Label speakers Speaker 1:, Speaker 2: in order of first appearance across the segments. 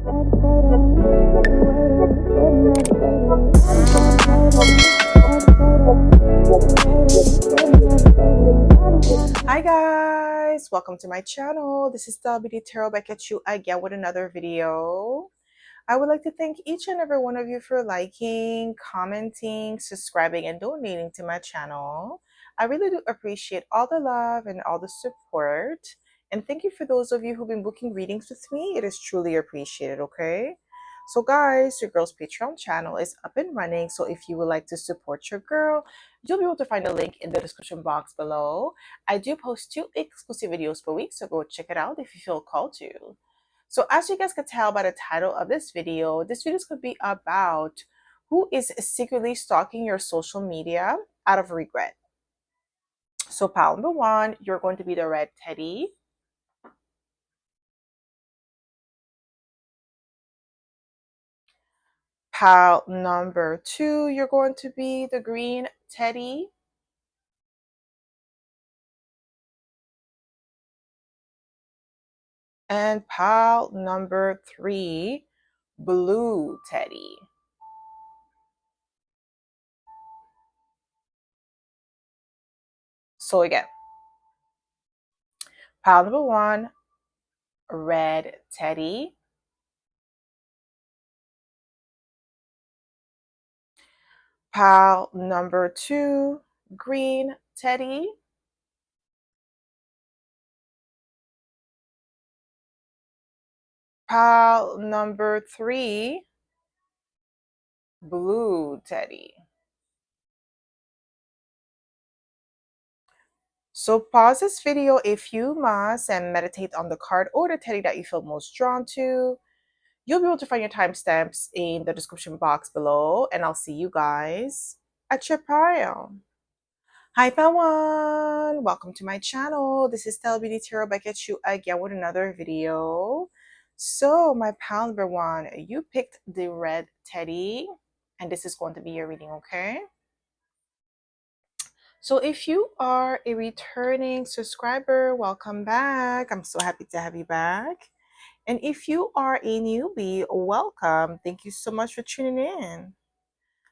Speaker 1: Hi guys, welcome to my channel. This is stellabeautytarot back at you again with another video. I would like to thank each and every one of you for liking, commenting, subscribing, and donating to my channel. I really do appreciate all the love and all the support. And thank you for those of you who've been booking readings with me. It is truly appreciated, okay? So guys, your girl's Patreon channel is up and running. So if you would like to support your girl, you'll be able to find a link in the description box below. I do post 2 exclusive videos per week, so go check it out if you feel called to. So as you guys can tell by the title of this video is going to be about who is secretly stalking your social media out of regret. So pile number 1, you're going to be the red teddy. Pile number 2, you're going to be the green teddy. And pile number 3, blue teddy. So again, pile number 1, red teddy. Pile number 2, green teddy. Pile number 3, blue teddy. So pause this video if you must and meditate on the card or the teddy that you feel most drawn to. You'll be able to find your timestamps in the description box below, and I'll see you guys at your pile. Hi Pawan! Welcome to my channel. This is stellabeautytarot back at you again with another video. So my pal number 1, you picked the red teddy, and this is going to be your reading, okay? So if you are a returning subscriber, welcome back. I'm so happy to have you back. And if you are a newbie, welcome. Thank you so much for tuning in.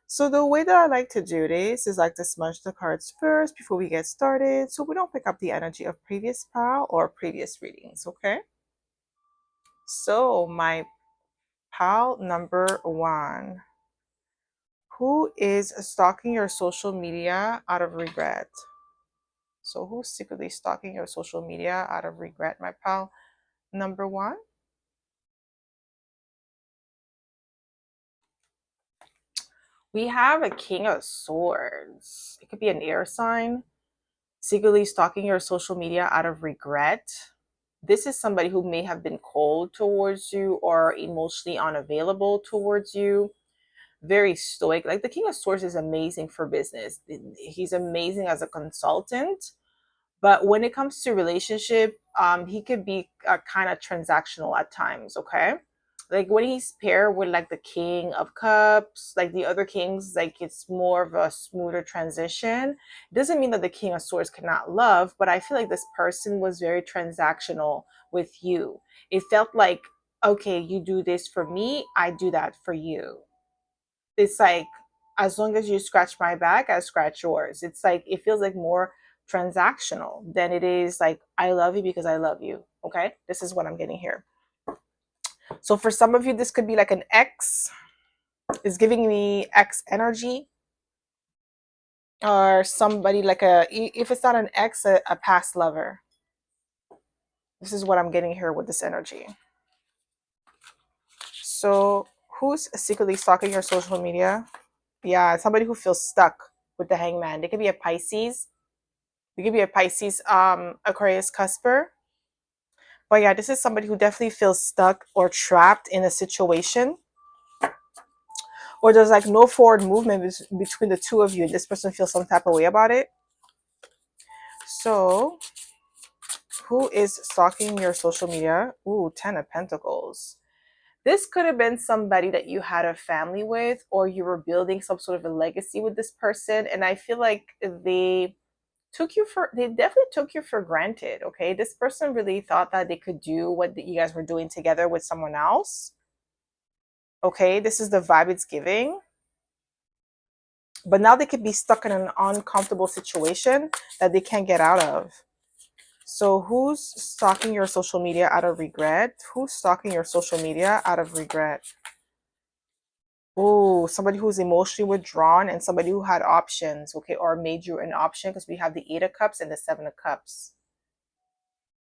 Speaker 1: So the way that I like to do this is like to smudge the cards first before we get started, so we don't pick up the energy of previous pile or previous readings, okay? So my pile number 1. Who is stalking your social media out of regret? So who's secretly stalking your social media out of regret, my pal number 1? We have a King of Swords. It could be an air sign secretly stalking your social media out of regret. This is somebody who may have been cold towards you or emotionally unavailable towards you. Very stoic. Like the King of Swords is amazing for business. He's amazing as a consultant. But when it comes to relationship, he could be kind of transactional at times, okay? Like when he's paired with like the King of Cups, like the other kings, like it's more of a smoother transition. It doesn't mean that the King of Swords cannot love, but I feel like this person was very transactional with you. It felt like, okay, you do this for me, I do that for you. It's like, as long as you scratch my back, I scratch yours. It's like, it feels like more transactional than it is like, I love you because I love you. Okay, this is what I'm getting here. So for some of you, this could be like an ex. Is giving me ex energy, or somebody like if it's not an ex, a past lover. This is what I'm getting here with this energy. So who's secretly stalking your social media? Yeah, somebody who feels stuck with the Hangman. They could be a Pisces. They could be a Pisces, Aquarius cusper. But yeah, this is somebody who definitely feels stuck or trapped in a situation, or there's like no forward movement between the two of you, and this person feels some type of way about it. So who is stalking your social media? Ooh, 10 of Pentacles. This could have been somebody that you had a family with, or you were building some sort of a legacy with this person, and I feel like they definitely took you for granted. Okay, this person really thought that they could do what you guys were doing together with someone else. Okay, this is the vibe it's giving. But now they could be stuck in an uncomfortable situation that they can't get out of. So who's stalking your social media out of regret? Who's stalking your social media out of regret? Oh, somebody who's emotionally withdrawn and somebody who had options, okay, or made you an option, because we have the Eight of Cups and the Seven of Cups.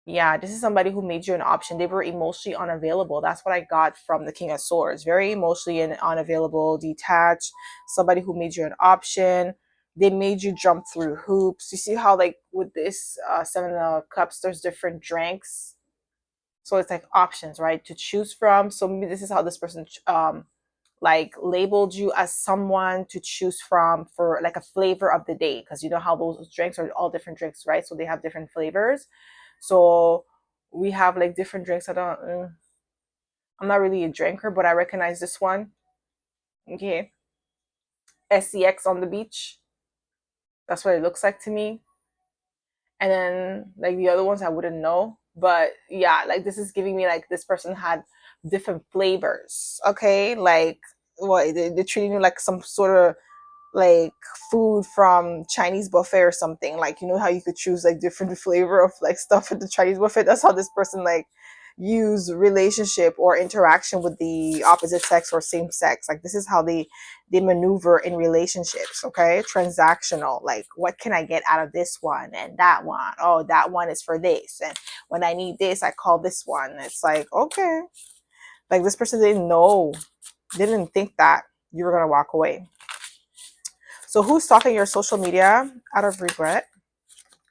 Speaker 1: Yeah, this is somebody who made you an option. They were emotionally unavailable. That's what I got from the King of Swords. Very emotionally and unavailable, detached. Somebody who made you an option. They made you jump through hoops. You see how, like, with this Seven of Cups, there's different drinks. So it's like options, right, to choose from. So maybe this is how this person like labeled you as someone to choose from for like a flavor of the day, because you know how those drinks are all different drinks, right? So they have different flavors. So we have like different drinks. I'm not really a drinker, but I recognize this one. Okay, SCX on the beach. That's what it looks like to me. And then like the other ones I wouldn't know, but yeah, like this is giving me like this person had different flavors. Okay, like what they're treating you like some sort of like food from Chinese buffet or something. Like, you know how you could choose like different flavor of like stuff at the Chinese buffet? That's how this person like use relationship or interaction with the opposite sex or same sex. Like this is how they maneuver in relationships. Okay, transactional. Like, what can I get out of this one and that one? Oh, that one is for this, and when I need this I call this one. It's like, okay, like this person didn't know, didn't think that you were gonna walk away. So who's stalking your social media out of regret?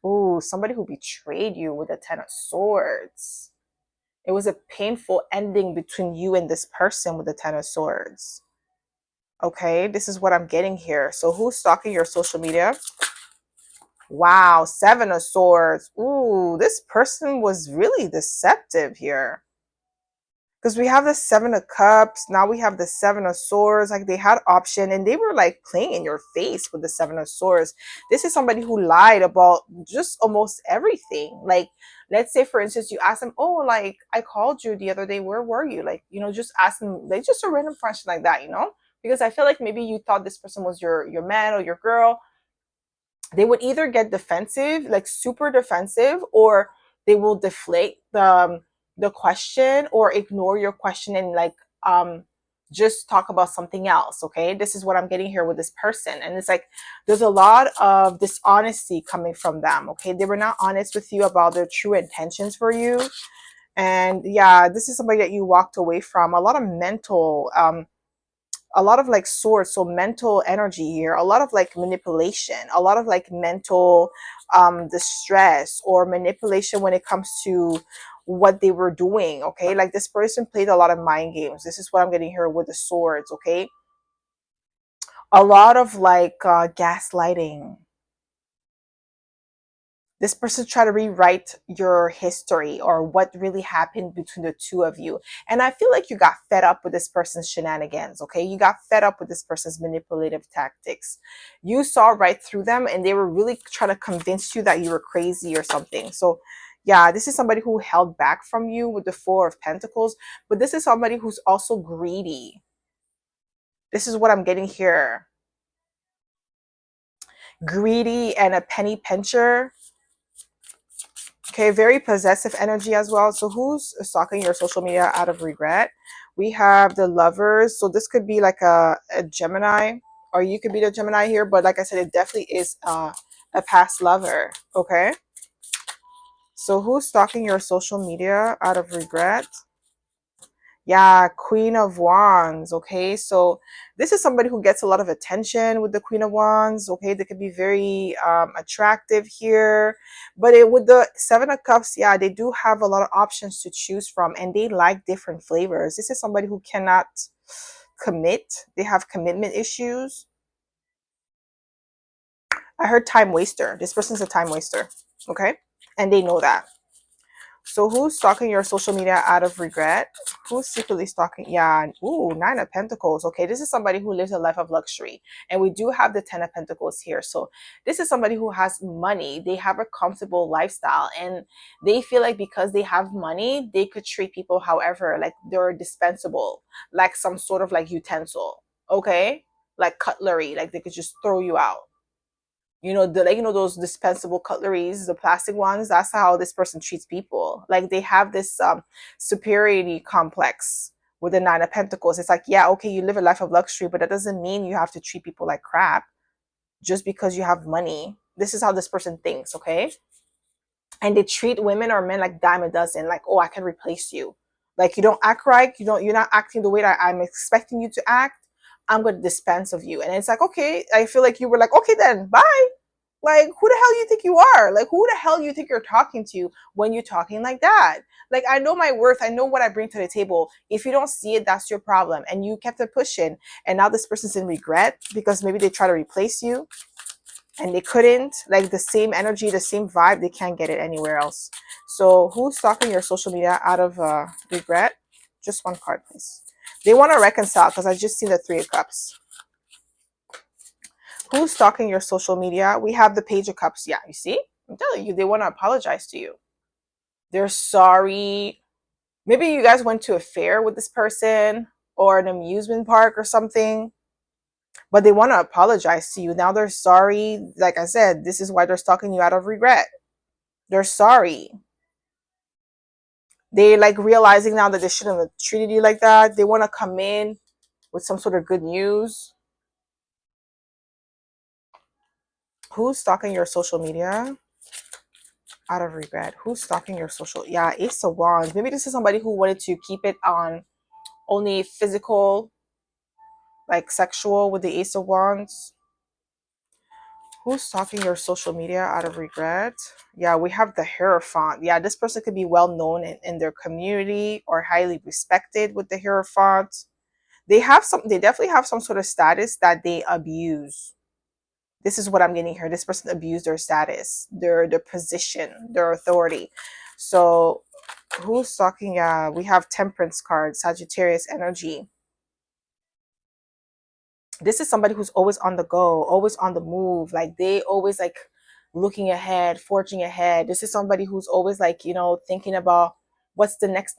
Speaker 1: Ooh, somebody who betrayed you with the Ten of Swords. It was a painful ending between you and this person with the Ten of Swords. Okay, this is what I'm getting here. So who's stalking your social media? Wow, Seven of Swords. Ooh, this person was really deceptive here. Because we have the Seven of Cups, now we have the Seven of Swords. Like they had option and they were like playing in your face with the Seven of Swords. This is somebody who lied about just almost everything. Like, let's say for instance you ask them, oh, like I called you the other day, where were you? Like, you know, just ask them like just a random question like that, you know, because I feel like maybe you thought this person was your man or your girl. They would either get defensive, like super defensive, or they will deflate the question or ignore your question and like just talk about something else. Okay, this is what I'm getting here with this person, and it's like there's a lot of dishonesty coming from them. Okay, they were not honest with you about their true intentions for you. And yeah, this is somebody that you walked away from. A lot of mental a lot of like swords, so mental energy here, a lot of like manipulation, a lot of like mental distress or manipulation when it comes to what they were doing. Okay, like this person played a lot of mind games. This is what I'm getting here with the swords. Okay, a lot of like gaslighting. This person tried to rewrite your history or what really happened between the two of you. And I feel like you got fed up with this person's shenanigans, okay? You got fed up with this person's manipulative tactics. You saw right through them and they were really trying to convince you that you were crazy or something. So yeah, this is somebody who held back from you with the Four of Pentacles, but this is somebody who's also greedy. This is what I'm getting here. Greedy and a penny pincher. Okay, very possessive energy as well. So who's stalking your social media out of regret? We have the Lovers. So this could be like a Gemini, or you could be the Gemini here. But like I said, it definitely is a past lover. Okay. So who's stalking your social media out of regret? Yeah, Queen of Wands. Okay, so this is somebody who gets a lot of attention with the Queen of Wands. Okay, they could be very attractive here, but with the Seven of Cups, yeah, they do have a lot of options to choose from, and they like different flavors. This is somebody who cannot commit. They have commitment issues. I heard time waster. This person's a time waster. Okay, and they know that. So who's stalking your social media out of regret? Who's secretly stalking? Yeah. Ooh, Nine of Pentacles. Okay, this is somebody who lives a life of luxury. And we do have the Ten of Pentacles here. So this is somebody who has money. They have a comfortable lifestyle. And they feel like because they have money, they could treat people however. Like they're dispensable. Like some sort of like utensil. Okay? Like cutlery. Like they could just throw you out. Like those dispensable cutleries, the plastic ones. That's how this person treats people. Like they have this superiority complex with the Nine of Pentacles. It's like, yeah, okay, you live a life of luxury, but that doesn't mean you have to treat people like crap just because you have money. This is how this person thinks. Okay, and they treat women or men like dime a dozen. Like, oh, I can replace you. Like you don't act right, you're not acting the way that I'm expecting you to act. I'm going to dispense of you. And it's like, okay, I feel like you were like, okay, then bye. Like, who the hell you think you are? Like, who the hell you think you're talking to when you're talking like that? Like, I know my worth. I know what I bring to the table. If you don't see it, that's your problem. And you kept it pushing. And now this person's in regret because maybe they try to replace you and they couldn't. Like, the same energy, the same vibe, they can't get it anywhere else. So, who's stalking your social media out of regret? Just one card, please. They want to reconcile because I just seen the Three of Cups. Who's stalking your social media? We have the Page of Cups. Yeah, you see? I'm telling you, they want to apologize to you. They're sorry. Maybe you guys went to a fair with this person or an amusement park or something, but they want to apologize to you. Now they're sorry. Like I said, this is why they're stalking you out of regret. They're sorry. They like realizing now that they shouldn't have treated you like that. They want to come in with some sort of good news. Who's stalking your social media? Out of regret. Who's stalking your social? Yeah, Ace of Wands. Maybe this is somebody who wanted to keep it on only physical, like sexual with the Ace of Wands. Who's stalking your social media out of regret? Yeah, we have the Hierophant. Yeah, this person could be well known in their community or highly respected with the Hierophant. They definitely have some sort of status that they abuse. This is what I'm getting here. This person abused their status, their position, their authority. So who's talking? We have Temperance card, Sagittarius energy. This is somebody who's always on the go, always on the move. Like they always like looking ahead, forging ahead. This is somebody who's always like, thinking about what's the next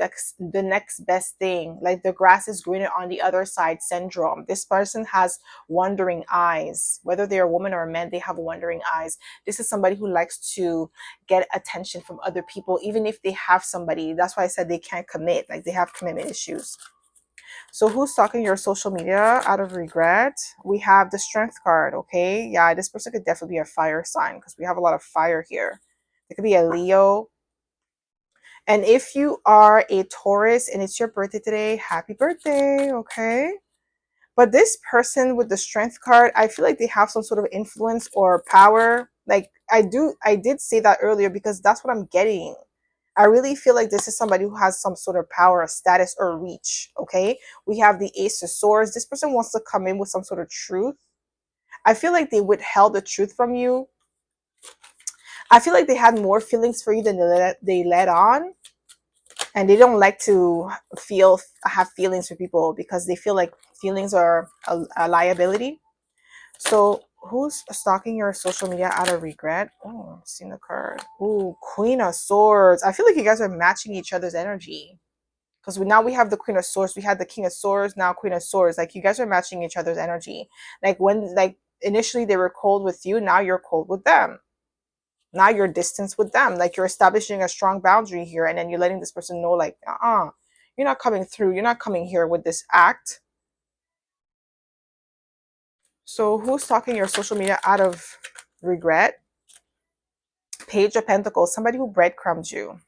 Speaker 1: best thing. Like the grass is greener on the other side syndrome. This person has wandering eyes. Whether they're a woman or a man, they have wandering eyes. This is somebody who likes to get attention from other people, even if they have somebody. That's why I said they can't commit. Like they have commitment issues. So who's stalking your social media out of regret? We have the Strength card, okay? Yeah, this person could definitely be a fire sign because we have a lot of fire here. It could be a Leo. And if you are a Taurus and it's your birthday today, happy birthday, okay? But this person with the Strength card, I feel like they have some sort of influence or power. Like I did say that earlier because that's what I'm getting. I really feel like this is somebody who has some sort of power, or status, or reach. Okay. We have the Ace of Swords. This person wants to come in with some sort of truth. I feel like they withheld the truth from you. I feel like they had more feelings for you than they let on. And they don't like to have feelings for people because they feel like feelings are a liability. So who's stalking your social media out of regret? Oh, I've seen the card. Ooh, Queen of Swords. I feel like you guys are matching each other's energy. Because now we have the Queen of Swords. We had the King of Swords, now Queen of Swords. Like you guys are matching each other's energy. Like initially they were cold with you, now you're cold with them. Now you're distanced with them. Like you're establishing a strong boundary here, and then you're letting this person know, like, you're not coming through. You're not coming here with this act. So who's stalking your social media out of regret? Page of Pentacles, somebody who breadcrumbed you.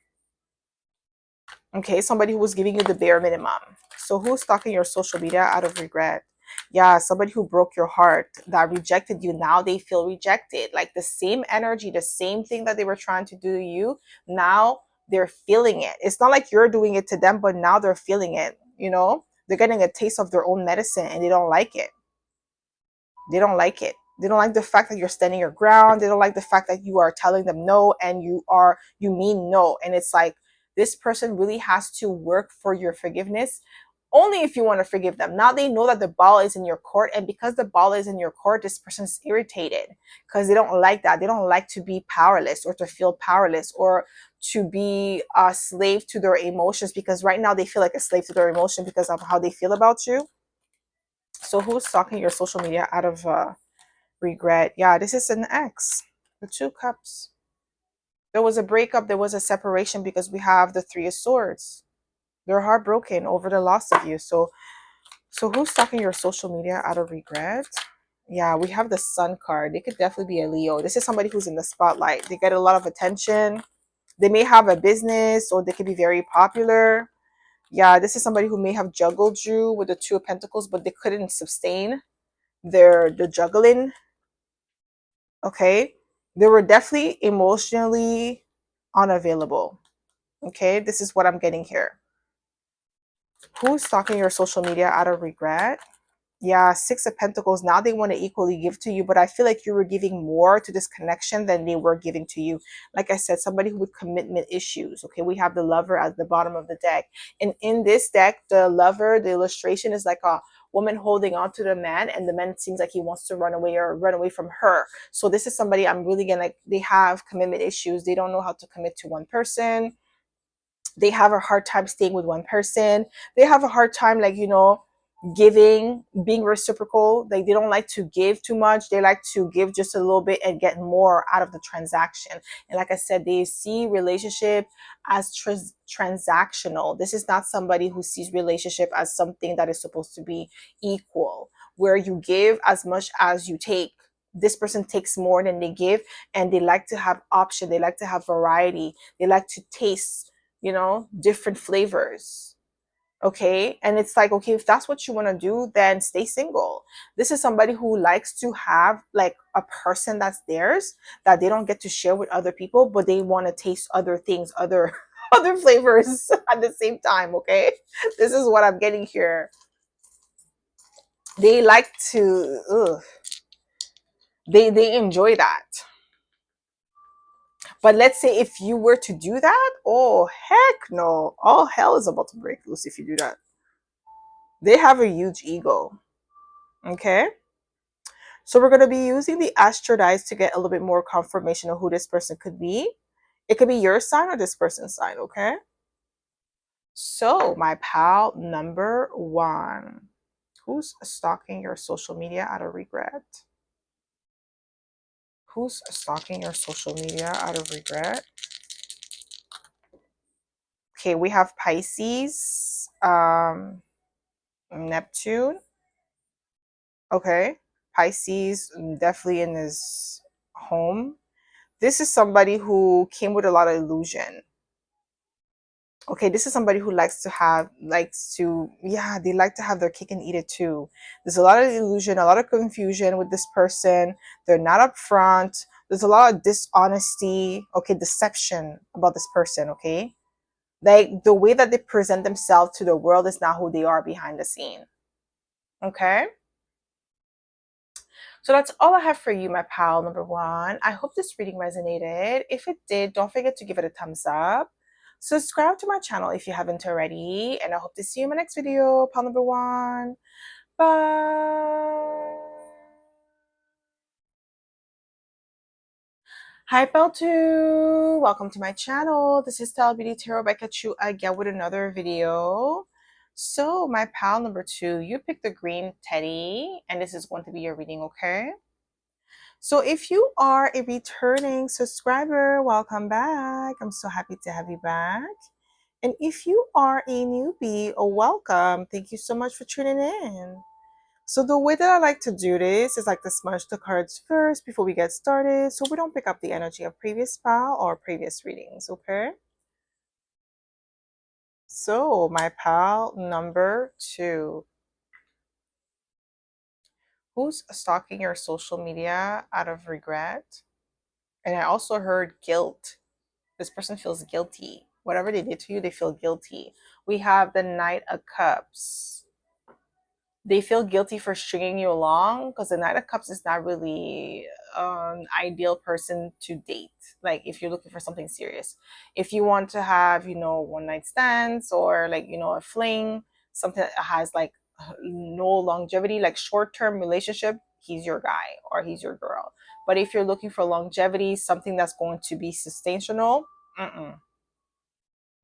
Speaker 1: Okay, somebody who was giving you the bare minimum. So who's stalking your social media out of regret? Yeah, somebody who broke your heart, that rejected you. Now they feel rejected. Like the same energy, the same thing that they were trying to do to you, now they're feeling it. It's not like you're doing it to them, but now they're feeling it. They're getting a taste of their own medicine and they don't like it. They don't like it. They don't like the fact that you're standing your ground. They don't like the fact that you are telling them no and you mean no. And it's like this person really has to work for your forgiveness only if you want to forgive them. Now they know that the ball is in your court, and because the ball is in your court, this person is irritated because they don't like that. They don't like to be powerless or to feel powerless or to be a slave to their emotions, because right now they feel like a slave to their emotion because of how they feel about you. So who's stalking your social media out of regret? Yeah, this is an ex. The 2 cups. There was a breakup, there was a separation, because we have the 3 of Swords. They're heartbroken over the loss of you. So who's stalking your social media out of regret? Yeah, we have the Sun card. They could definitely be a Leo. This is somebody who's in the spotlight. They get a lot of attention. They may have a business, or they could be very popular. Yeah, this is somebody who may have juggled you with the 2 of Pentacles, but they couldn't sustain the juggling. Okay, they were definitely emotionally unavailable. Okay, this is what I'm getting here. Who's stalking your social media out of regret? Yeah, 6 of Pentacles. Now they want to equally give to you, but I feel like you were giving more to this connection than they were giving to you. Like I said, somebody with commitment issues. Okay, we have the Lover at the bottom of the deck. And in this deck, the Lover, the illustration is like a woman holding on to the man, and the man seems like he wants to run away or run away from her. So this is somebody I'm really gonna, they have commitment issues. They don't know how to commit to one person. They have a hard time staying with one person. They have a hard time, like, giving, being reciprocal. Like, they don't like to give too much. They like to give just a little bit and get more out of the transaction. And like I said, they see relationship as transactional. This is not somebody who sees relationship as something that is supposed to be equal, where you give as much as you take. This person takes more than they give, and they like to have option. They like to have variety. They like to taste, different flavors. Okay, and it's like, okay, if that's what you want to do, then stay single. This is somebody who likes to have like a person that's theirs, that they don't get to share with other people, but they want to taste other things, other other flavors at the same time. Okay, this is what I'm getting here. They like to they enjoy that. But let's say if you were to do that, oh heck no, all hell is about to break loose if you do that. They have a huge ego. Okay, so we're going to be using the Astro dice to get a little bit more confirmation of who this person could be. It could be your sign or this person's sign. Okay, so my pal number 1, who's stalking your social media out of regret? Who's stalking your social media out of regret? Okay, we have Pisces, Neptune. Okay, Pisces, definitely in his home. This is somebody who came with a lot of illusion. Okay, this is somebody who yeah, they like to have their cake and eat it too. There's a lot of illusion, a lot of confusion with this person. They're not upfront. There's a lot of dishonesty, okay, deception about this person, okay? Like, the way that they present themselves to the world is not who they are behind the scene. Okay? So that's all I have for you, my pal number 1. I hope this reading resonated. If it did, don't forget to give it a thumbs up. Subscribe to my channel if you haven't already. And I hope to see you in my next video, pal number 1. Bye. Hi, pal 2. Welcome to my channel. This is stellabeautytarot back at you again with another video. So my pal number 2, you picked the green teddy, and this is going to be your reading, okay? So if you are a returning subscriber, welcome back. I'm so happy to have you back. And if you are a newbie, welcome. Thank you so much for tuning in. So the way that I like to do this is like to smudge the cards first before we get started, so we don't pick up the energy of previous pal or previous readings, okay? So my pal number 2. Who's stalking your social media out of regret? And I also heard guilt. This person feels guilty. Whatever they did to you, they feel guilty. We have the Knight of Cups. They feel guilty for stringing you along because the Knight of Cups is not really an ideal person to date. Like if you're looking for something serious, if you want to have, one night stands or like, a fling, something that has like no longevity, like short term relationship, he's your guy or he's your girl. But if you're looking for longevity, something that's going to be sustainable,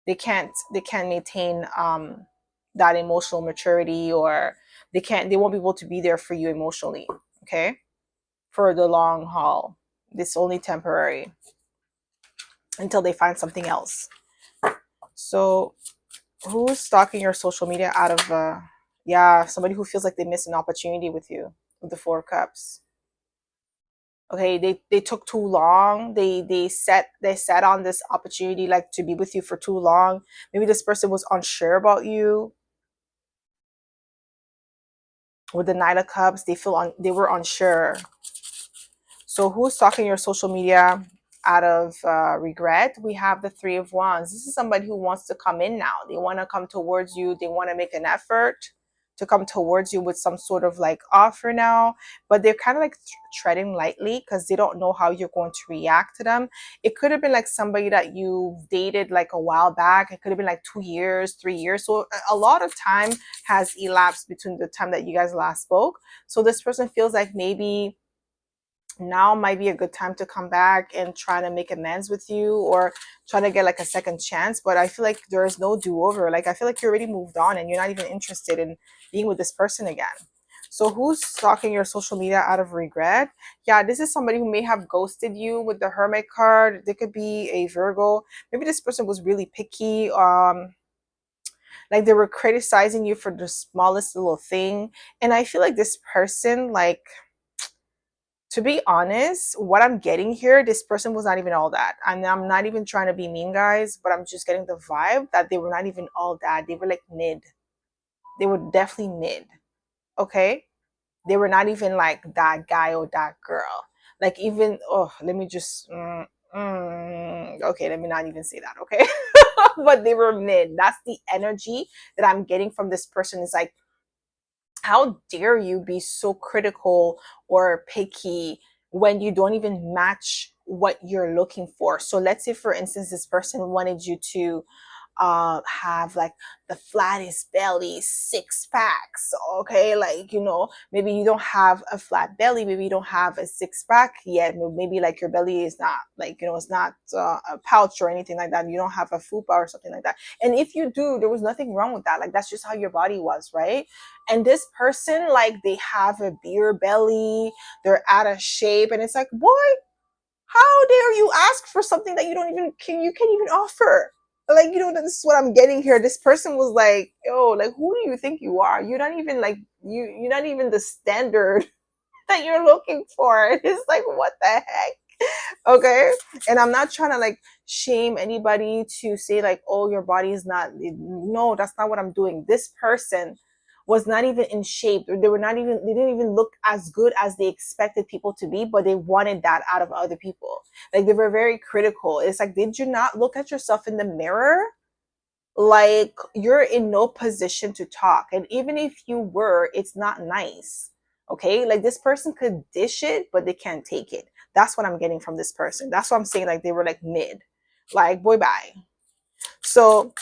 Speaker 1: they can't maintain that emotional maturity, or they won't be able to be there for you emotionally, okay, for the long haul. This only temporary until they find something else. So who's stalking your social media out of yeah, somebody who feels like they missed an opportunity with you, with the 4 cups. Okay, they took too long. They sat on this opportunity, like to be with you for too long. Maybe this person was unsure about you. With the Knight of Cups, they were unsure. So who's stalking your social media out of regret? We have the Three of Wands. This is somebody who wants to come in now. They want to come towards you. They want to make an effort to come towards you with some sort of like offer now, but they're kind of like treading lightly because they don't know how you're going to react to them. It could have been like somebody that you dated like a while back. It could have been like 2 years, 3 years. So a lot of time has elapsed between the time that you guys last spoke. So this person feels like maybe now might be a good time to come back and try to make amends with you, or try to get like a second chance. But I feel like there is no do-over. Like I feel like you already moved on and you're not even interested in being with this person again. So who's stalking your social media out of regret? Yeah, this is somebody who may have ghosted you with the Hermit card. They could be a Virgo. Maybe this person was really picky. Like they were criticizing you for the smallest little thing. And I feel like this person, like, to be honest, what I'm getting here, this person was not even all that. And I'm not even trying to be mean, guys, but I'm just getting the vibe that they were not even all that. They were like mid. They were definitely mid. Okay? They were not even like that guy or that girl. Like even, oh, let me just, okay, let me not even say that, okay? But they were mid. That's the energy that I'm getting from this person. Is like, how dare you be so critical or picky when you don't even match what you're looking for? So let's say, for instance, this person wanted you to have like the flattest belly, 6 packs. Okay, like, maybe you don't have a flat belly, maybe you don't have a 6 pack yet, maybe like your belly is not like, it's not a pouch or anything like that. You don't have a fupa or something like that. And if you do, there was nothing wrong with that. Like that's just how your body was, right? And this person, like, they have a beer belly, they're out of shape, and it's like, boy, how dare you ask for something that you can't even offer? Like, this is what I'm getting here. This person was like, yo, like, who do you think you are? You're not even like, you're not even the standard that you're looking for. It's like, what the heck? Okay. And I'm not trying to like shame anybody to say like, oh, your body is not, no, that's not what I'm doing. This person was not even in shape. They didn't even look as good as they expected people to be, but they wanted that out of other people. Like they were very critical. It's like, did you not look at yourself in the mirror? Like, you're in no position to talk. And even if you were, it's not nice. Okay, like this person could dish it, but they can't take it. That's what I'm getting from this person. That's what I'm saying. Like they were like mid, like, boy, bye. So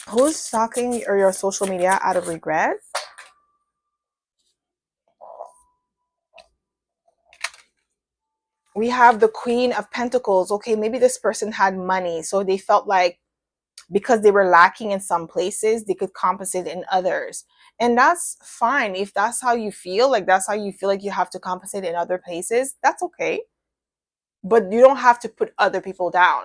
Speaker 1: who's stalking or your social media out of regret? We have the Queen of Pentacles. Okay, maybe this person had money, so they felt like because they were lacking in some places, they could compensate in others. And that's fine. If that's how you feel, like that's how you feel like you have to compensate in other places, that's okay. But you don't have to put other people down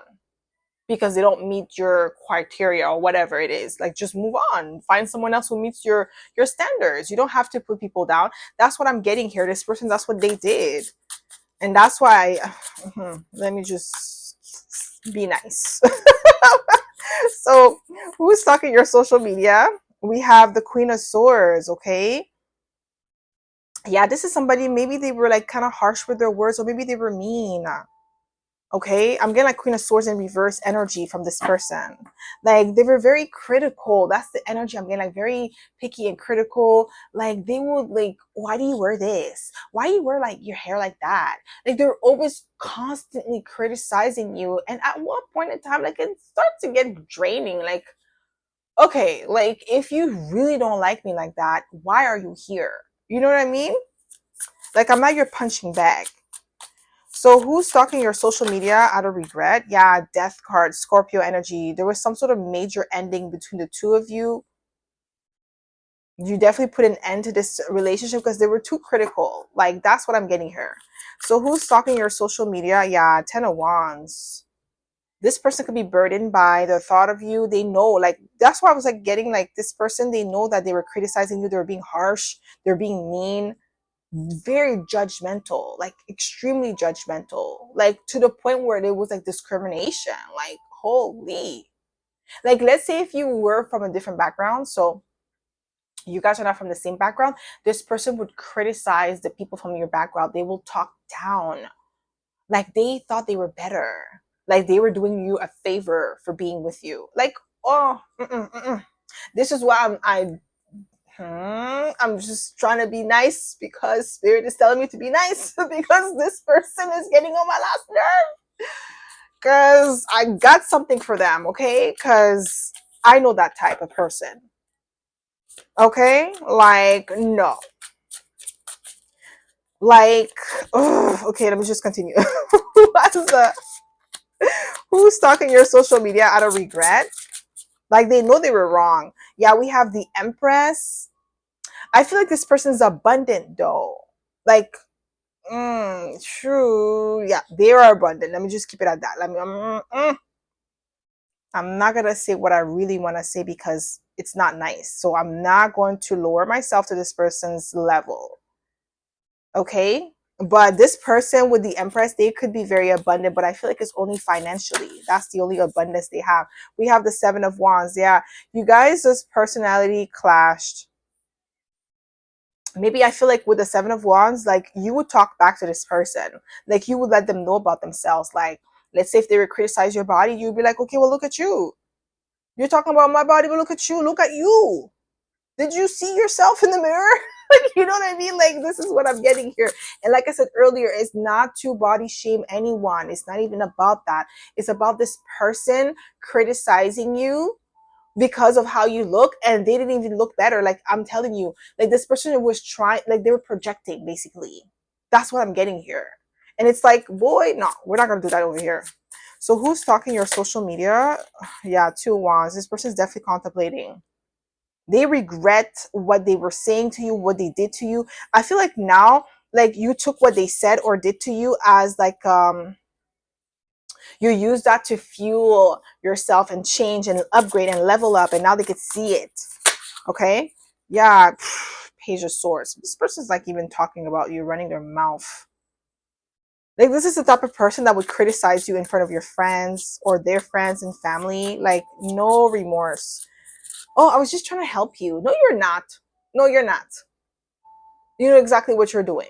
Speaker 1: because they don't meet your criteria or whatever it is. Like, just move on. Find someone else who meets your standards. You don't have to put people down. That's what I'm getting here. This person, that's what they did. And that's why let me just be nice. So who's stalking your social media? We have the Queen of Swords. Okay, yeah, this is somebody, maybe they were like kind of harsh with their words, or maybe they were mean. Okay, I'm getting like Queen of Swords in reverse energy from this person. Like they were very critical. That's the energy I'm getting, like very picky and critical. Like they would like, why do you wear this? Why do you wear like your hair like that? Like they're always constantly criticizing you. And at one point in time, like it starts to get draining. Like, okay, like if you really don't like me like that, why are you here? You know what I mean? Like I'm not your punching bag. So who's stalking your social media out of regret? Yeah, death card, Scorpio energy. There was some sort of major ending between the two of you. You definitely put an end to this relationship because they were too critical. Like that's what I'm getting here. So who's stalking your social media? Yeah, Ten of Wands. This person could be burdened by the thought of you. They know, like that's why I was like getting like this person. They know that they were criticizing you. They were being harsh. They're being mean, very judgmental, like extremely judgmental, like to the point where there was like discrimination. Like holy, like let's say if you were from a different background, so you guys are not from the same background, this person would criticize the people from your background. They will talk down, like they thought they were better, like they were doing you a favor for being with you. Like, oh, this is why I'm just trying to be nice because spirit is telling me to be nice because this person is getting on my last nerve because I got something for them. Okay, because I know that type of person. Okay, like no, like okay, let me just continue. Who's stalking your social media out of regret? Like they know they were wrong. Yeah, we have the Empress. I feel like this person's abundant though. Like, true. Yeah, they are abundant. Let me just keep it at that. Let me. I'm not gonna say what I really want to say because it's not nice. So I'm not going to lower myself to this person's level. Okay. But this person with the Empress, they could be very abundant, but I feel like it's only financially. That's the only abundance they have. We have the Seven of Wands. Yeah, you guys, this personality clashed. Maybe I feel like with the Seven of Wands, like you would talk back to this person, like you would let them know about themselves. Like, let's say if they would criticize your body, you'd be like, okay, well, look at you. You're talking about my body, but look at you. Look at you. Did you see yourself in the mirror? Like, you know what I mean? Like, this is what I'm getting here. And like I said earlier, it's not to body shame anyone. It's not even about that. It's about this person criticizing you because of how you look, and they didn't even look better. Like I'm telling you, like this person was trying, like they were projecting basically. That's what I'm getting here. And it's like, boy, no, we're not gonna do that over here. So who's stalking your social media? Yeah, Two Wands. This person's definitely contemplating. They regret what they were saying to you, what they did to you. I feel like now, like you took what they said or did to you as like you use that to fuel yourself and change and upgrade and level up, and now they could see it. Okay, yeah. Page of Swords. This person's like even talking about you, running their mouth. Like this is the type of person that would criticize you in front of your friends or their friends and family. Like no remorse. Oh, I was just trying to help you. No, you're not. No, you're not. You know exactly what you're doing.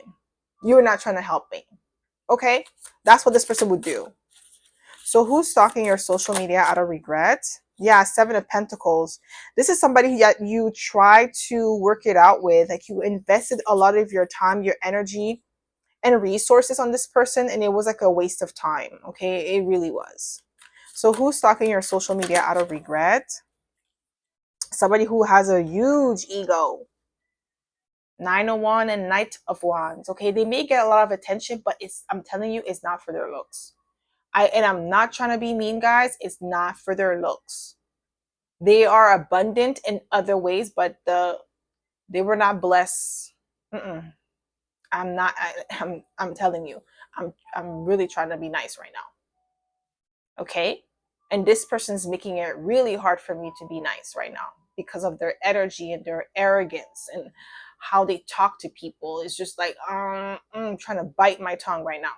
Speaker 1: You were not trying to help me. Okay, that's what this person would do. So who's stalking your social media out of regret? Yeah, Seven of Pentacles. This is somebody that you try to work it out with. Like you invested a lot of your time, your energy, and resources on this person, and it was like a waste of time. Okay, it really was. So who's stalking your social media out of regret? Somebody who has a huge ego. Nine of Wands and Knight of Wands. Okay, they may get a lot of attention, but I'm telling you, it's not for their looks. I'm not trying to be mean, guys. It's not for their looks. They are abundant in other ways, but they were not blessed. Mm-mm. I'm not. I'm telling you. I'm really trying to be nice right now. Okay, and this person's making it really hard for me to be nice right now because of their energy and their arrogance and how they talk to people. It's just like trying to bite my tongue right now.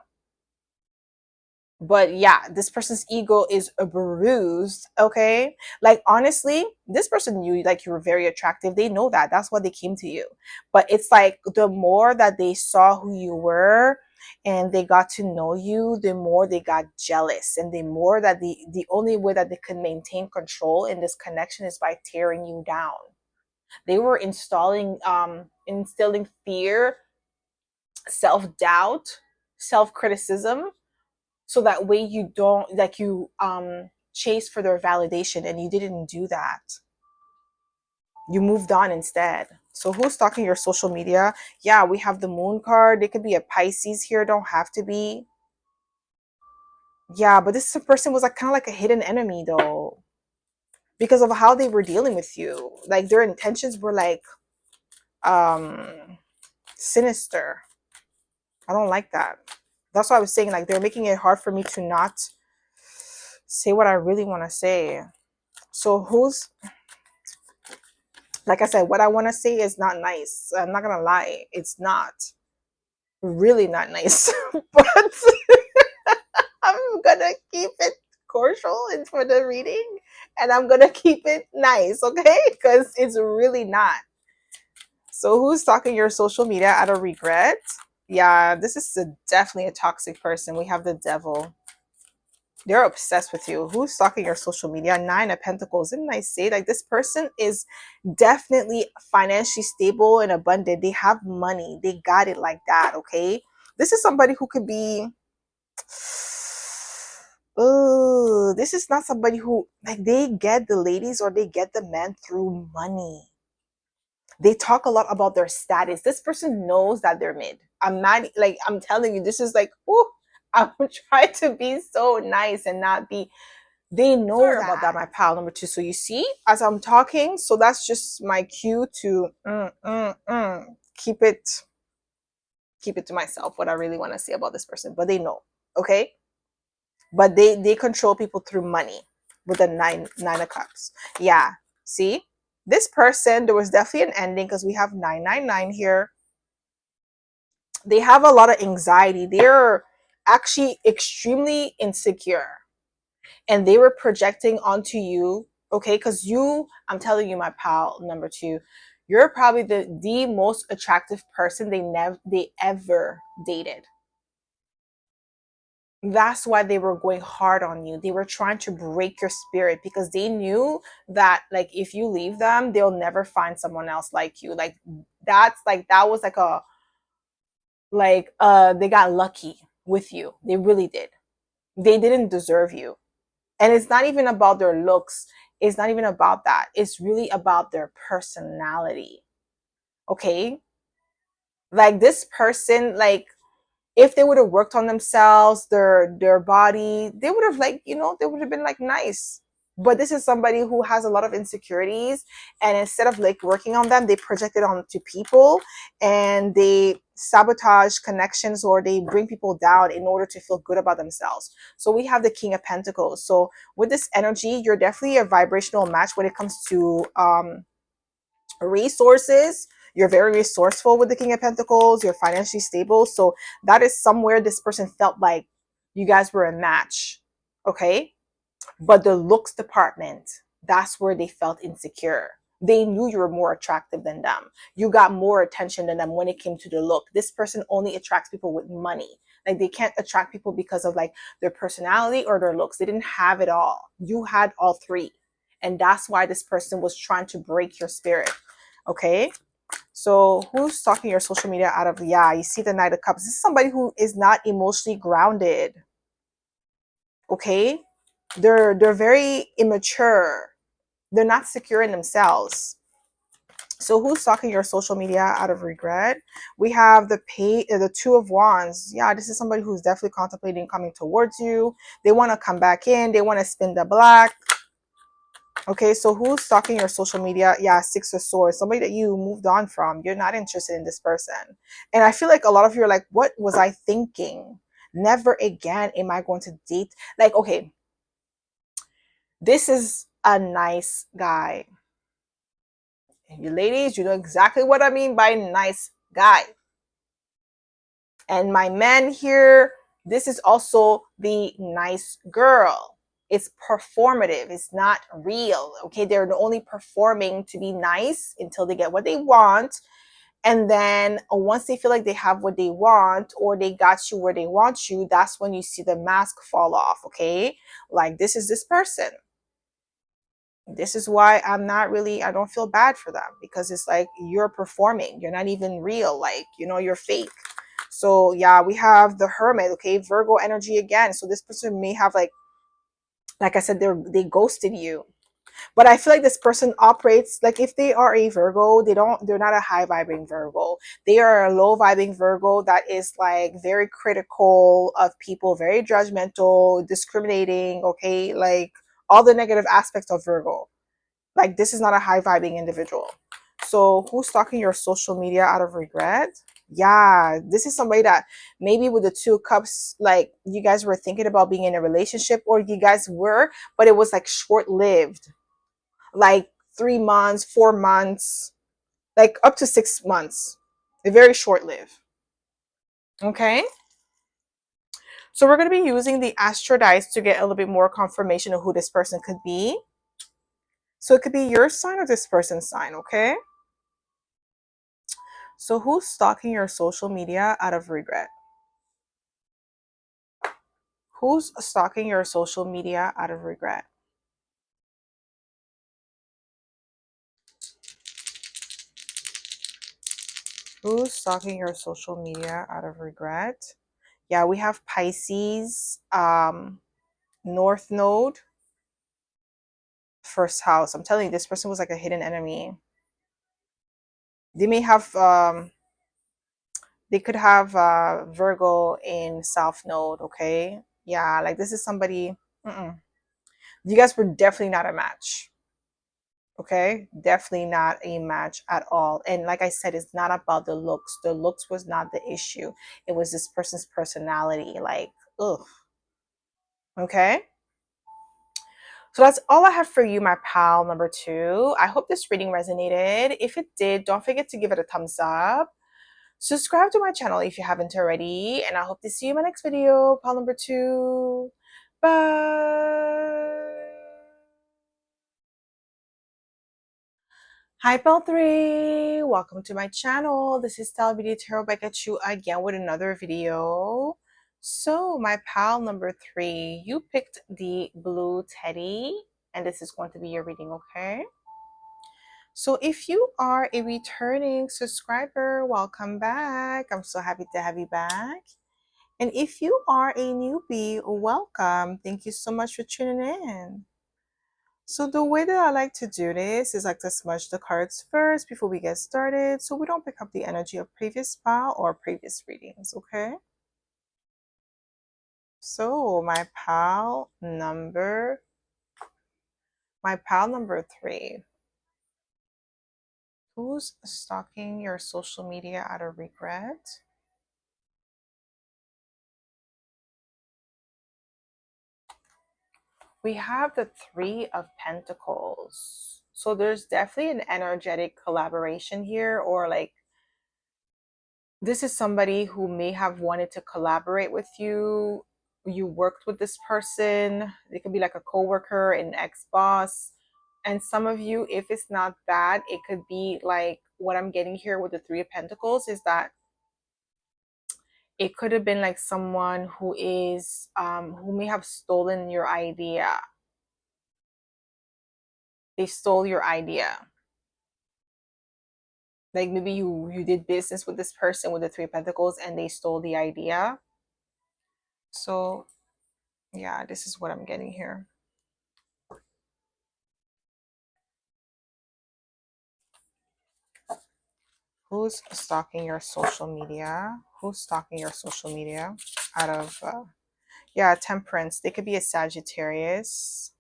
Speaker 1: But yeah, this person's ego is bruised. Okay, like honestly, this person knew like you were very attractive. They know that. That's why they came to you. But it's like the more that they saw who you were, and they got to know you, the more they got jealous, and the more that the only way that they could maintain control in this connection is by tearing you down. They were instilling fear, self-doubt, self-criticism, so that way you don't, like, you chase for their validation, and you didn't do that. You moved on instead. So who's stalking your social media? Yeah, we have the moon card. It could be a Pisces here, don't have to be. Yeah, but this person was like kind of like a hidden enemy though, because of how they were dealing with you. Like their intentions were like um sinister. I don't like that. That's why I was saying, like, they're making it hard for me to not say what I really want to say. So who's, like I said, what I want to say is not nice. I'm not gonna lie, it's not really not nice. But I'm gonna keep it cordial and for the reading, and I'm gonna keep it nice, okay? Because it's really not. So who's stalking your social media out of regret? Yeah, this is definitely a toxic person. We have the devil. They're obsessed with you. Who's stalking your social media? Nine of Pentacles. Didn't I say, like, this person is definitely financially stable and abundant? They have money. They got it like that, okay? This is somebody who could be, oh, this is not somebody who, like, they get the ladies or they get the men through money. They talk a lot about their status. This person knows that they're mid. I'm not, like, I'm telling you, this is like, oh, I'm trying to be so nice and not be, they know that. About that, my pal number two. So you see, as I'm talking, so that's just my cue to keep it to myself, what I really want to say about this person. But they know, okay? But they control people through money with the nine of cups. Yeah, see, this person, there was definitely an ending because we have 999 here. They have a lot of anxiety. They're actually extremely insecure, and they were projecting onto you, okay? Because you, I'm telling you, my pal number two, you're probably the most attractive person they ever dated. That's why they were going hard on you. They were trying to break your spirit because they knew that, like, if you leave them, they'll never find someone else like you. Like, that's like, that was like a, like, they got lucky with you. They really did. They didn't deserve you. And it's not even about their looks. It's not even about that. It's really about their personality. Okay? Like, this person, like, if they would have worked on themselves, their body, they would have, like, they would have been like nice. But this is somebody who has a lot of insecurities, and instead of like working on them, they project it onto people, and they sabotage connections, or they bring people down in order to feel good about themselves. So we have the King of Pentacles. So with this energy, you're definitely a vibrational match when it comes to resources. You're very resourceful with the King of Pentacles. You're financially stable. So that is somewhere this person felt like you guys were a match. Okay? But the looks department, that's where they felt insecure. They knew you were more attractive than them. You got more attention than them when it came to the look. This person only attracts people with money. Like, they can't attract people because of like their personality or their looks. They didn't have it all. You had all three. And that's why this person was trying to break your spirit. Okay? So who's stalking your social media out of, yeah, you see the Knight of Cups. This is somebody who is not emotionally grounded. Okay? They're very immature. They're not secure in themselves. So who's stalking your social media out of regret? We have the Two of Wands. Yeah, this is somebody who's definitely contemplating coming towards you. They want to come back in. They want to spin the black. Okay, so who's stalking your social media? Yeah, Six of Swords. Somebody that you moved on from. You're not interested in this person. And I feel like a lot of you are like, what was I thinking? Never again am I going to date. Like, okay, this is a nice guy. And you ladies, you know exactly what I mean by nice guy. And my men here, this is also the nice girl. It's performative. It's not real. Okay, they're only performing to be nice until they get what they want. And then once they feel like they have what they want, or they got you where they want you, that's when you see the mask fall off. Okay, like this is this person. This is why I don't feel bad for them, because it's like you're performing, you're not even real, like, you know, you're fake. So yeah, we have the Hermit. Okay, Virgo energy again. So this person may have like I said, they ghosted you. But I feel like this person operates like, if they are a Virgo, they're not a high vibing Virgo. They are a low vibing Virgo that is like very critical of people, very judgmental, discriminating, okay? Like all the negative aspects of Virgo. Like this is not a high vibing individual. So who's stalking your social media out of regret? Yeah, this is somebody that maybe with the Two Cups, like you guys were thinking about being in a relationship, or you guys were, but it was like short lived, like 3 months, 4 months, like up to 6 months. They're very short lived. Okay. So we're going to be using the Astro dice to get a little bit more confirmation of who this person could be. So it could be your sign or this person's sign. Okay. So who's stalking your social media out of regret? Who's stalking your social media out of regret? Who's stalking your social media out of regret? Yeah, we have Pisces, North Node, first house. I'm telling you, this person was like a hidden enemy. They may have they could have Virgo in South Node. Okay, yeah, like this is somebody. You guys were definitely not a match. Okay, definitely not a match at all. And like I said, it's not about the looks. The looks was not the issue. It was this person's personality. Like, ugh. Okay. So that's all I have for you, my pal number 2. I hope this reading resonated. If it did, don't forget to give it a thumbs up. Subscribe to my channel if you haven't already. And I hope to see you in my next video, pal number 2. Bye. Hi, pal 3. Welcome to my channel. This is stellabeautytarot back at you again with another video. So my pal number 3, you picked the blue teddy, and this is going to be your reading, okay? So if you are a returning subscriber, welcome back. I'm so happy to have you back. And if you are a newbie, welcome. Thank you so much for tuning in. So the way that I like to do this is like to smudge the cards first before we get started, so we don't pick up the energy of previous pile or previous readings, okay? So my pal number 3. Who's stalking your social media out of regret? We have the 3 of Pentacles. So there's definitely an energetic collaboration here, or like this is somebody who may have wanted to collaborate with you. You worked with this person. It could be like a coworker, an ex-boss. And some of you, if it's not that, it could be like what I'm getting here with the 3 of Pentacles is that it could have been like someone who is who may have stolen your idea. They stole your idea. Like maybe you did business with this person with the 3 of Pentacles and they stole the idea. So yeah, this is what I'm getting here. Who's stalking your social media? Who's stalking your social media out of yeah, Temperance. They could be a Sagittarius.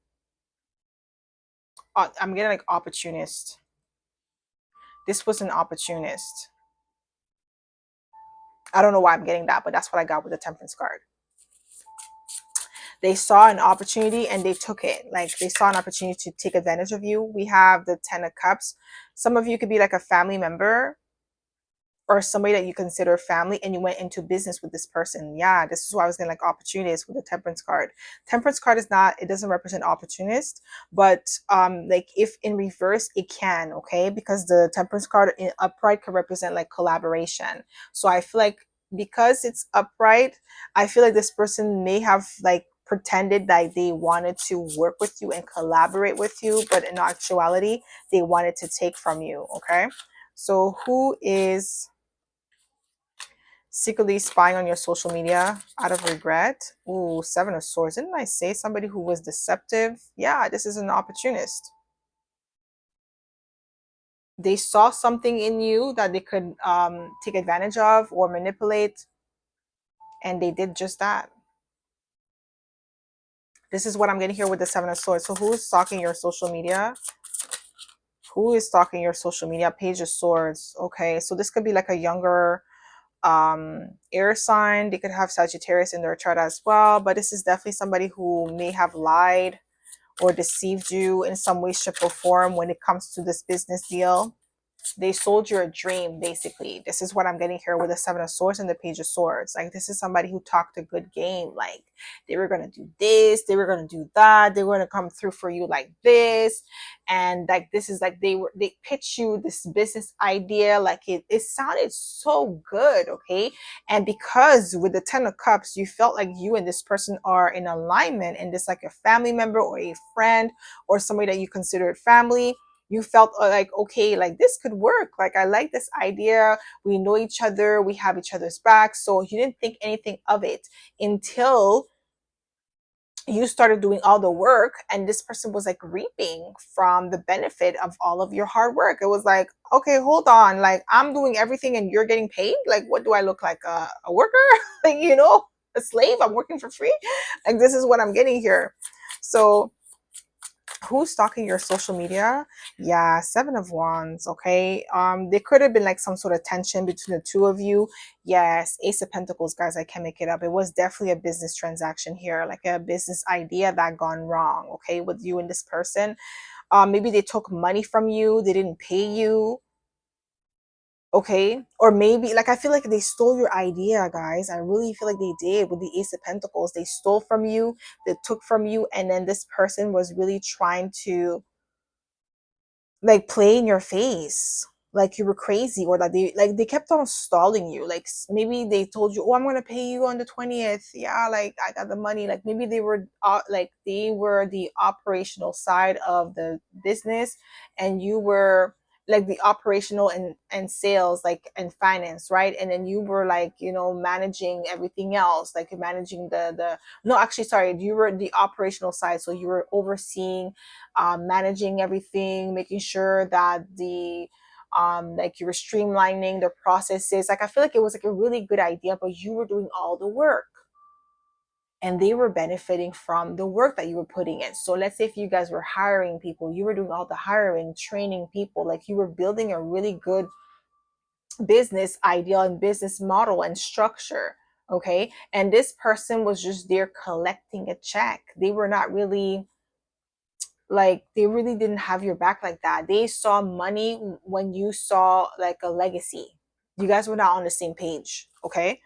Speaker 1: I'm getting like opportunist. This was an opportunist. I don't know why I'm getting that, but that's what I got with the Temperance card. They saw an opportunity and they took it. Like they saw an opportunity to take advantage of you. We have the 10 of Cups. Some of you could be like a family member or somebody that you consider family, and you went into business with this person. Yeah, this is why I was getting like opportunist with the temperance card. Temperance card is not, it doesn't represent opportunist, but like if in reverse it can, okay, because the temperance card in upright could represent like collaboration. So I feel like because it's upright, I feel like this person may have like pretended that they wanted to work with you and collaborate with you, but in actuality they wanted to take from you. Okay, so who is secretly spying on your social media out of regret? Ooh, Seven of Swords. Didn't I say somebody who was deceptive? Yeah, this is an opportunist. They saw something in you that they could take advantage of or manipulate, and they did just that. This is what I'm getting here with the Seven of Swords. So who's stalking your social media? Who is stalking your social media? Page of Swords. Okay, so this could be like a younger air sign. They could have Sagittarius in their chart as well, but this is definitely somebody who may have lied or deceived you in some way, shape, or form when it comes to this business deal. They sold you a dream, basically. This is what I'm getting here with the Seven of Swords and the Page of Swords. Like, this is somebody who talked a good game. Like, they were going to do this, they were going to do that, they were going to come through for you like this. And like, this is like, they pitch you this business idea. Like, it sounded so good, okay? And because with the Ten of Cups, you felt like you and this person are in alignment, and this like a family member or a friend or somebody that you considered family, you felt like, okay, like this could work. Like, I like this idea. We know each other. We have each other's back. So you didn't think anything of it until you started doing all the work, and this person was like reaping from the benefit of all of your hard work. It was like, okay, hold on. Like, I'm doing everything and you're getting paid. Like, what do I look like? A worker? Like, a slave? I'm working for free? Like, this is what I'm getting here. So who's stalking your social media? Yeah, Seven of Wands. Okay, there could have been like some sort of tension between the two of you. Yes, Ace of Pentacles, guys, I can't make it up. It was definitely a business transaction here, like a business idea that gone wrong, okay, with you and this person. Maybe they took money from you, they didn't pay you, okay, or maybe, like, I feel like they stole your idea, guys. I really feel like they did with the Ace of Pentacles. They stole from you, they took from you, and then this person was really trying to like play in your face like you were crazy, or that they kept on stalling you. Like, maybe they told you, oh, I'm gonna pay you on the 20th. Yeah, like, I got the money. Like, maybe they were like they were the operational side of the business, and you were like the operational and sales, like, and finance, right? And then you were like, managing everything else. Like, you're managing the no, actually, sorry, you were the operational side, so you were overseeing, managing everything, making sure that the like, you were streamlining the processes. Like, I feel like it was like a really good idea, but you were doing all the work, and they were benefiting from the work that you were putting in. So let's say if you guys were hiring people, you were doing all the hiring, training people, like you were building a really good business idea and business model and structure, okay? And this person was just there collecting a check. They were not really, like, they really didn't have your back like that. They saw money when you saw like a legacy. You guys were not on the same page, okay?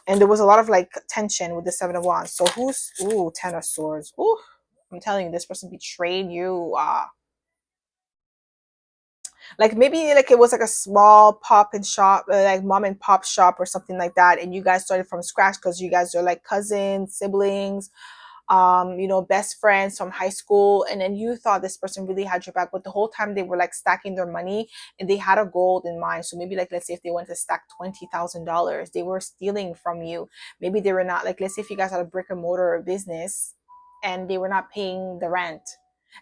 Speaker 1: And there was a lot of like tension with the Seven of Wands. So who's, ooh, Ten of Swords. Ooh, I'm telling you, this person betrayed you. Like, maybe like it was like a small pop and shop, like mom and pop shop or something like that, and you guys started from scratch because you guys are like cousins, siblings, best friends from high school. And then you thought this person really had your back, but the whole time they were like stacking their money, and they had a goal in mind. So maybe, like, let's say if they went to stack $20,000, they were stealing from you. Maybe they were not, like, let's say if you guys had a brick and mortar business and they were not paying the rent.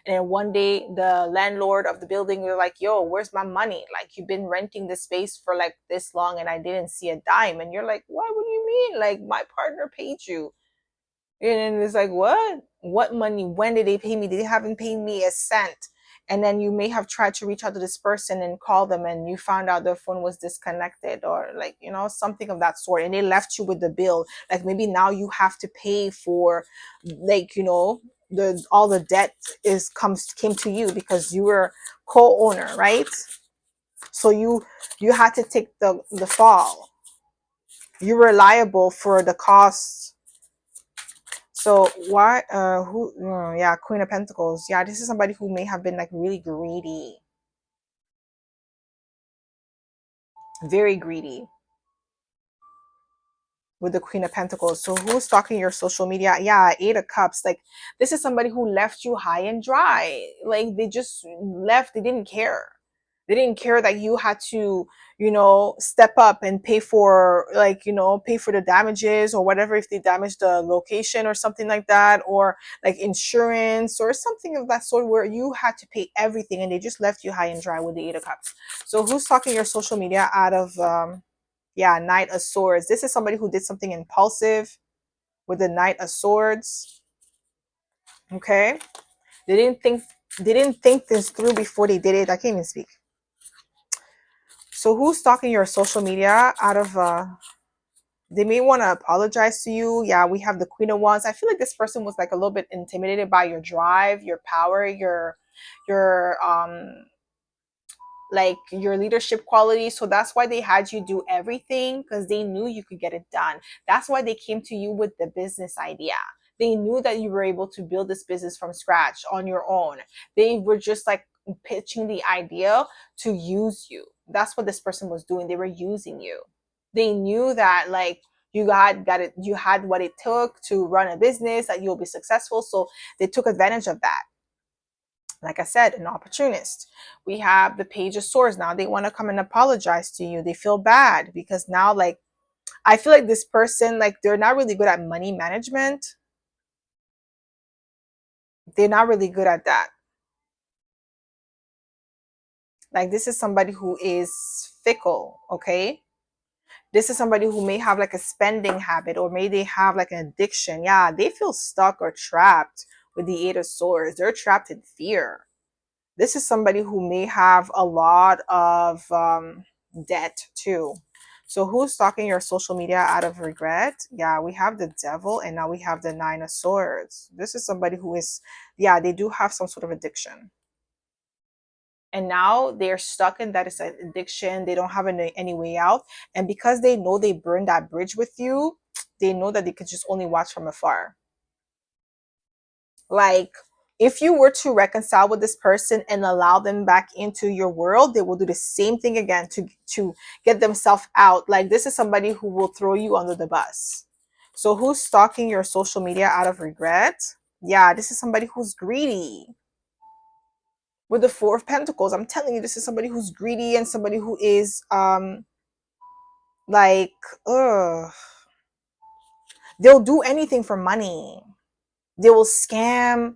Speaker 1: And then one day the landlord of the building was like, yo, where's my money? Like, you've been renting the space for like this long and I didn't see a dime. And you're like, what do you mean? Like, my partner paid you. And it's like, what money? When did they pay me? They haven't paid me a cent. And then you may have tried to reach out to this person and call them, and you found out their phone was disconnected, or like, something of that sort, and they left you with the bill. Like, maybe now you have to pay for, like, the all the debt came to you because you were co-owner, right? So you had to take the fall. You're reliable for the cost. So why who yeah, Queen of Pentacles. Yeah, this is somebody who may have been like really greedy. Very greedy. With the Queen of Pentacles. So who's stalking your social media? Yeah, Eight of Cups. Like, this is somebody who left you high and dry. Like, they just left. They didn't care. They didn't care that you had to, step up and pay for, like, pay for the damages or whatever, if they damaged the location or something like that, or like insurance or something of that sort, where you had to pay everything and they just left you high and dry with the Eight of Cups. So who's stalking your social media out of yeah, Knight of Swords. This is somebody who did something impulsive with the Knight of Swords. Okay. They didn't think this through before they did it. I can't even speak. So who's stalking your social media out of they may want to apologize to you. Yeah, we have the Queen of Wands. I feel like this person was like a little bit intimidated by your drive, your power, your like your leadership qualities. So that's why they had you do everything, because they knew you could get it done. That's why they came to you with the business idea. They knew that you were able to build this business from scratch on your own. They were just like pitching the idea to use you. That's what this person was doing. They were using you. They knew that like you had what it took to run a business, that you'll be successful. So they took advantage of that. Like I said, an opportunist. We have the Page of Swords. Now they want to come and apologize to you. They feel bad because now, like, I feel like this person, like, they're not really good at money management. They're not really good at that. Like, this is somebody who is fickle, okay? This is somebody who may have like a spending habit, or may they have like an addiction. Yeah, they feel stuck or trapped with the Eight of Swords. They're trapped in fear. This is somebody who may have a lot of debt too. So who's stalking your social media out of regret? Yeah, we have the Devil, and now we have the Nine of Swords. This is somebody who is, yeah, they do have some sort of addiction. And now they're stuck in that addiction. They don't have any way out. And because they know they burned that bridge with you, they know that they could just only watch from afar. Like, if you were to reconcile with this person and allow them back into your world, they will do the same thing again to get themselves out. Like, this is somebody who will throw you under the bus. So who's stalking your social media out of regret? Yeah, this is somebody who's greedy. With the Four of Pentacles, I'm telling you, this is somebody who's greedy and somebody who is like, ugh, they'll do anything for money. They will scam.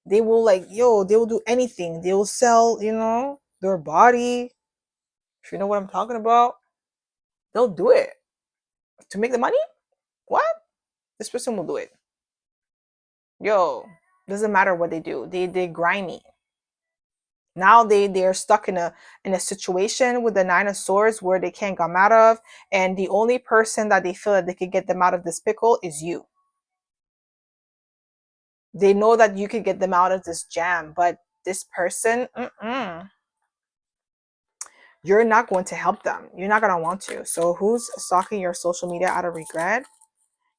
Speaker 1: They will, like, they will do anything. They will sell, their body. If you know what I'm talking about, they'll do it to make the money. What? This person will do it. Doesn't matter what they do. They grimy. Now they're stuck in a situation with the Nine of Swords where they can't come out of, and the only person that they feel that they could get them out of this pickle is you. They know that you could get them out of this jam, but this person, you're not going to help them. You're not going to want to. So who's stalking your social media out of regret?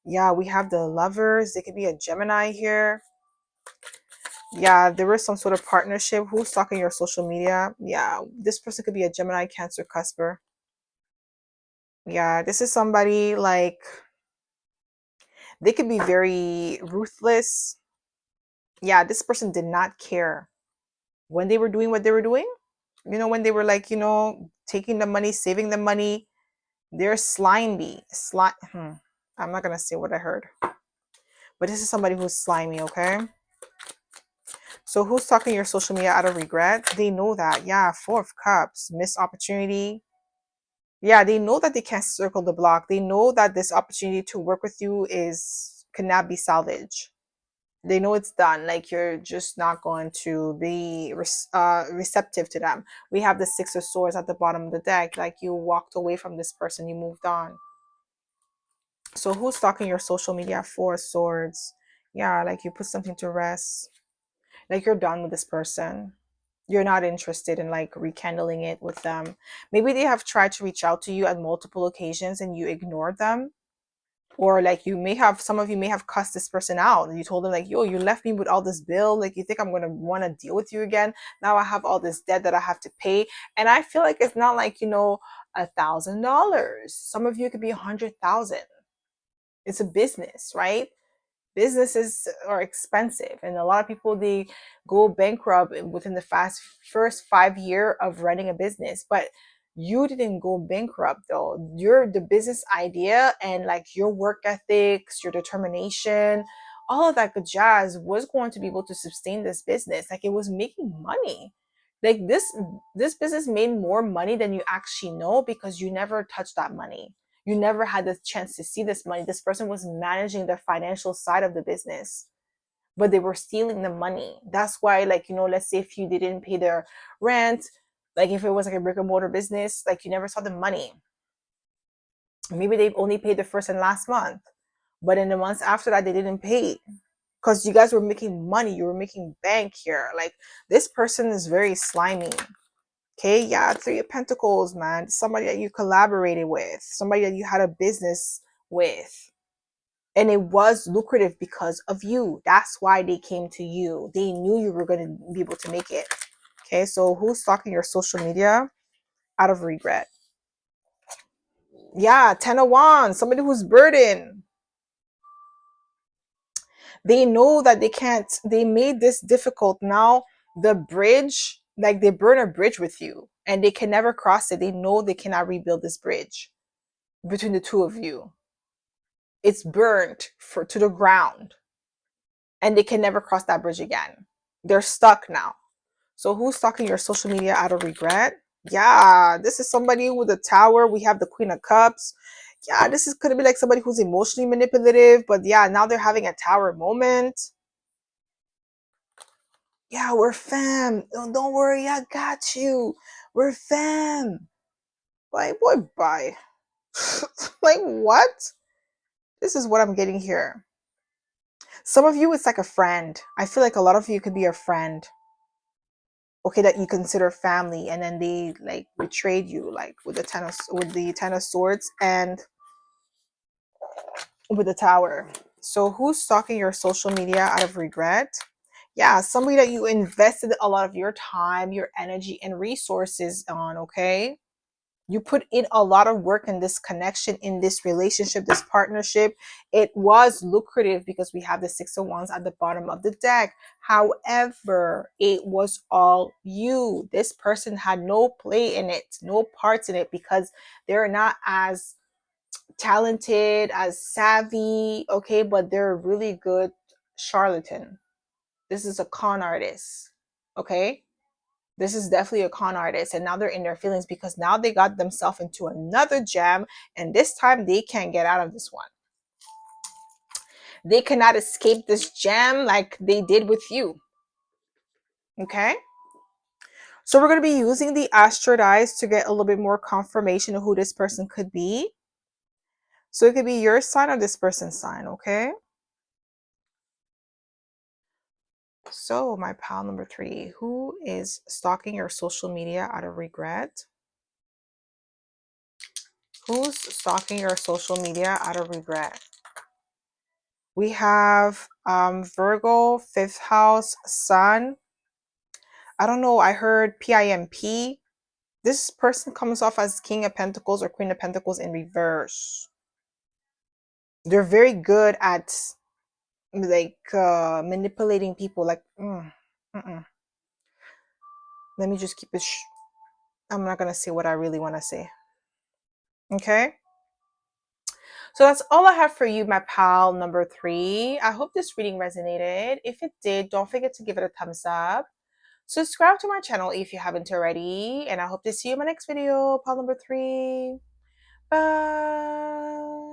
Speaker 1: Yeah, we have the Lovers. They could be a Gemini here. Yeah, there was some sort of partnership. Who's stalking your social media? Yeah, this person could be a Gemini, Cancer, Cusper. Yeah, this is somebody like, they could be very ruthless. Yeah, this person did not care when they were doing what they were doing. When they were like, taking the money, saving the money. They're slimy. I'm not gonna say what I heard, but this is somebody who's slimy. Okay. So who's talking your social media out of regret? They know that. Yeah, Four of Cups, missed opportunity. Yeah, they know that they can't circle the block. They know that this opportunity to work with you cannot be salvaged. They know it's done. Like, you're just not going to be receptive to them. We have the Six of Swords at the bottom of the deck. Like, you walked away from this person, you moved on. So who's stalking your social media? Four of Swords. Yeah, like, you put something to rest. Like, you're done with this person. You're not interested in like rekindling it with them. Maybe they have tried to reach out to you at multiple occasions and you ignored them. Or like you may have, some of you may have cussed this person out and you told them like, yo, you left me with all this bill, like you think I'm going to want to deal with you again? Now I have all this debt that I have to pay. And I feel like it's not like, $1,000. Some of you it could be 100,000. It's a business, right? Businesses are expensive, and a lot of people, they go bankrupt within the first 5 year of running a business. But you didn't go bankrupt though. The business idea and like your work ethics, your determination, all of that good jazz was going to be able to sustain this business. Like it was making money. Like this business made more money than you actually know, because you never touched that money. You never had the chance to see this money. This person was managing the financial side of the business, but they were stealing the money. That's why, like, let's say if you didn't pay their rent, like if it was like a brick and mortar business, like you never saw the money. Maybe they only paid the first and last month, but in the months after that, they didn't pay, because you guys were making money. You were making bank here. Like this person is very slimy. Okay, yeah, Three of Pentacles, man. Somebody that you collaborated with, somebody that you had a business with. And it was lucrative because of you. That's why they came to you. They knew you were going to be able to make it. Okay, so who's stalking your social media out of regret? Yeah, Ten of Wands, somebody who's burdened. They know that they made this difficult. Now, the bridge, like they burn a bridge with you and they can never cross it. They know they cannot rebuild this bridge between the two of you. It's burnt to the ground and they can never cross that bridge again. They're stuck now. So who's stalking your social media out of regret? Yeah, this is somebody with a tower. We have the Queen of Cups. Yeah, this is could be like somebody who's emotionally manipulative, but yeah, now they're having a tower moment. Yeah, we're fam. Don't worry, I got you. We're fam. Like, boy, bye. Like, what? This is what I'm getting here. Some of you, it's like a friend. I feel like a lot of you could be a friend. Okay, that you consider family, and then they like betrayed you, like with the Ten of Swords and with the Tower. So who's stalking your social media out of regret? Yeah, somebody that you invested a lot of your time, your energy, and resources on. Okay, you put in a lot of work in this connection, in this relationship, this partnership. It was lucrative because we have the Six of Wands at the bottom of the deck. However, it was all you. This person had no play in it, no parts in it, because they're not as talented, as savvy, okay, but they're a really good charlatan. This is a con artist, okay? This is definitely a con artist, and now they're in their feelings because now they got themselves into another jam, and this time they can't get out of this one. They cannot escape this jam like they did with you. Okay, so we're going to be using the Astro dice to get a little bit more confirmation of who this person could be. So it could be your sign or this person's sign. Okay, so my pal number 3, who is stalking your social media out of regret? Who's stalking your social media out of regret? We have Virgo, 5th house, Sun. I don't know. I heard PIMP. This person comes off as King of Pentacles or Queen of Pentacles in reverse. They're very good at like manipulating people. Like, let me just keep it. I'm not going to say what I really want to say. Okay. So that's all I have for you, my pal number 3. I hope this reading resonated. If it did, don't forget to give it a thumbs up. Subscribe to my channel if you haven't already. And I hope to see you in my next video, pal number 3. Bye.